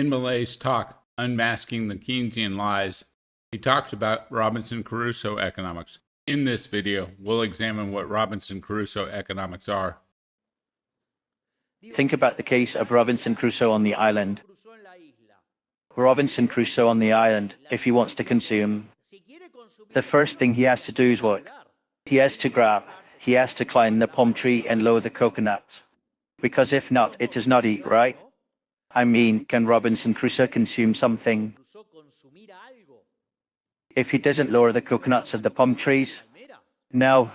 In Milei's talk, Unmasking the Keynesian Lies, he talked about Robinson Crusoe economics. In this video, we'll examine what Robinson Crusoe economics are. Think about the case of Robinson Crusoe on the island. Robinson Crusoe on the island, if he wants to consume, the first thing he has to do is work. He has to climb the palm tree and lower the coconuts. Because if not, it does not eat, right? I mean, can Robinson Crusoe consume something? If he doesn't lower the coconuts of the palm trees? No.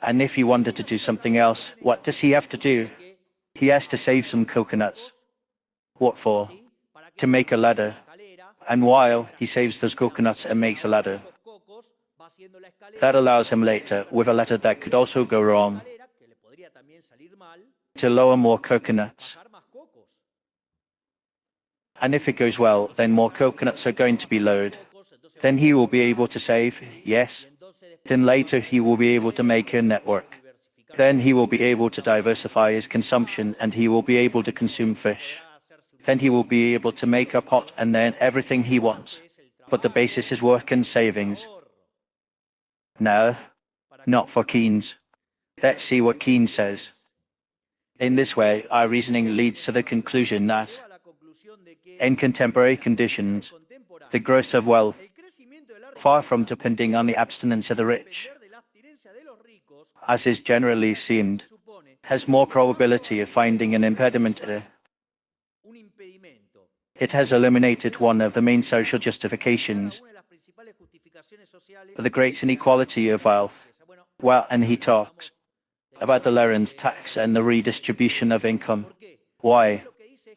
And if he wanted to do something else, what does he have to do? He has to save some coconuts. What for? To make a ladder. And while he saves those coconuts and makes a ladder, that allows him later, with a ladder that could also go wrong, to lower more coconuts. And if it goes well, then more coconuts are going to be lowered. Then he will be able to save, yes. Then later he will be able to make a network. Then he will be able to diversify his consumption and he will be able to consume fish. Then he will be able to make a pot and then everything he wants. But the basis is work and savings. No, not for Keynes. Let's see what Keynes says. In this way, our reasoning leads to the conclusion that, in contemporary conditions, the growth of wealth, far from depending on the abstinence of the rich, as is generally seemed, has more probability of finding an impediment. It has eliminated one of the main social justifications for the great inequality of wealth. Well, and he talks about the Lorentz tax and the redistribution of income. Why?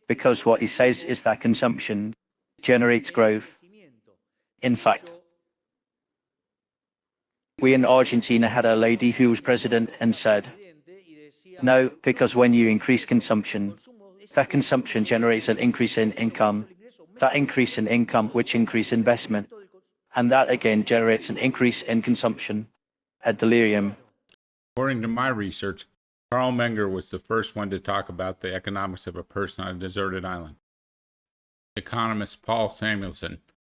Because what he says is that consumption generates growth. In fact, we in Argentina had a lady who was president and said, no, because when you increase consumption, that consumption generates an increase in income, that increase in income which increase investment, and that again generates an increase in consumption. A delirium. According to my research, Carl Menger was the first one to talk about the economics of a person on a deserted island. Economist Paul Samuelson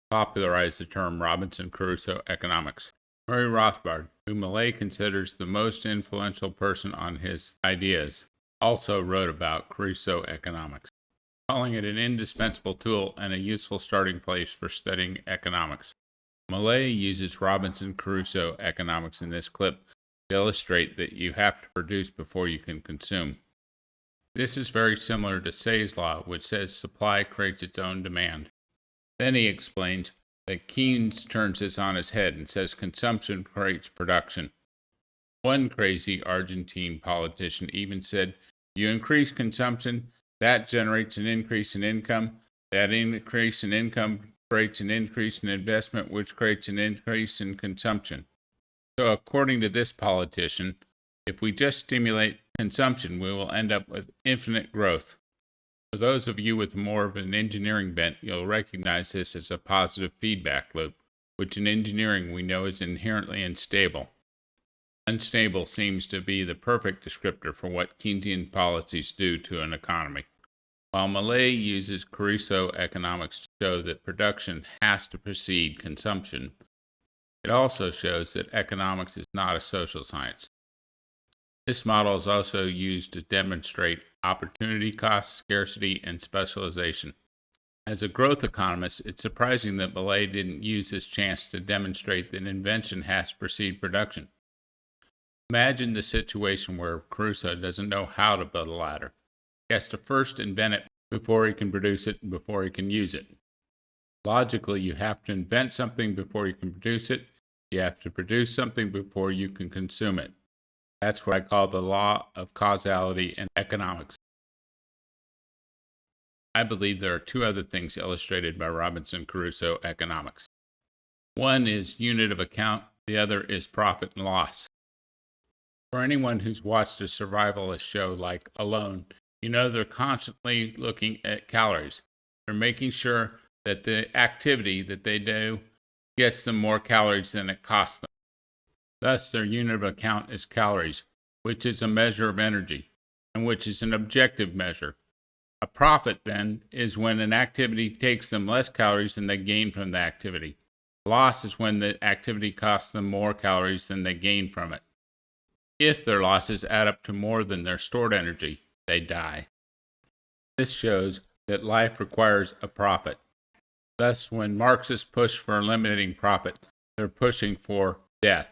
popularized the term Robinson Crusoe economics. Murray Rothbard, who Milei considers the most influential person on his ideas, also wrote about Crusoe economics, calling it an indispensable tool and a useful starting place for studying economics. Milei uses Robinson Crusoe economics in this clip to illustrate that you have to produce before you can consume. This is very similar to Say's law, which says supply creates its own demand. Then he explains that Keynes turns this on his head and says consumption creates production. One crazy Argentine politician even said, you increase consumption, that generates an increase in income, that increase in income creates an increase in investment, which creates an increase in consumption. So according to this politician, if we just stimulate consumption, we will end up with infinite growth. For those of you with more of an engineering bent, you'll recognize this as a positive feedback loop, which in engineering we know is inherently unstable. Unstable seems to be the perfect descriptor for what Keynesian policies do to an economy. While Milei uses Crusoe economics to show that production has to precede consumption, it also shows that economics is not a social science. This model is also used to demonstrate opportunity cost, scarcity, and specialization. As a growth economist, it's surprising that Milei didn't use this chance to demonstrate that invention has to precede production. Imagine the situation where Crusoe doesn't know how to build a ladder. He has to first invent it before he can produce it and before he can use it. Logically, you have to invent something before you can produce it. You have to produce something before you can consume it. That's what I call the law of causality in economics. I believe there are two other things illustrated by Robinson Crusoe economics. One is unit of account, the other is profit and loss. For anyone who's watched a survivalist show like Alone, you know they're constantly looking at calories. They're making sure that the activity that they do gets them more calories than it costs them. Thus, their unit of account is calories, which is a measure of energy, and which is an objective measure. A profit, then, is when an activity takes them less calories than they gain from the activity. A loss is when the activity costs them more calories than they gain from it. If their losses add up to more than their stored energy, they die. This shows that life requires a profit. Thus, when Marxists push for eliminating profit, they're pushing for death.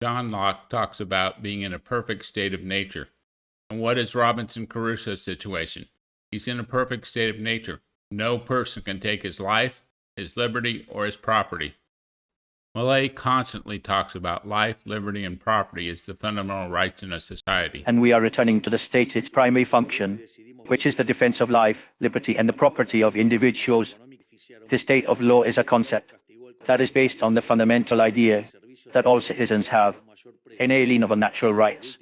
John Locke talks about being in a perfect state of nature. And what is Robinson Crusoe's situation? He's in a perfect state of nature. No person can take his life, his liberty, or his property. Milei constantly talks about life, liberty, and property as the fundamental rights in a society. And we are returning to the state its primary function, which is the defense of life, liberty, and the property of individuals. The state of law is a concept that is based on the fundamental idea that all citizens have inalienable natural rights,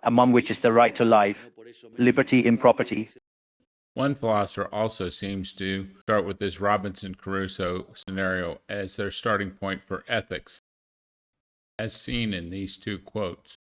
among which is the right to life, liberty, and property. One philosopher also seems to start with this Robinson Crusoe scenario as their starting point for ethics, as seen in these two quotes.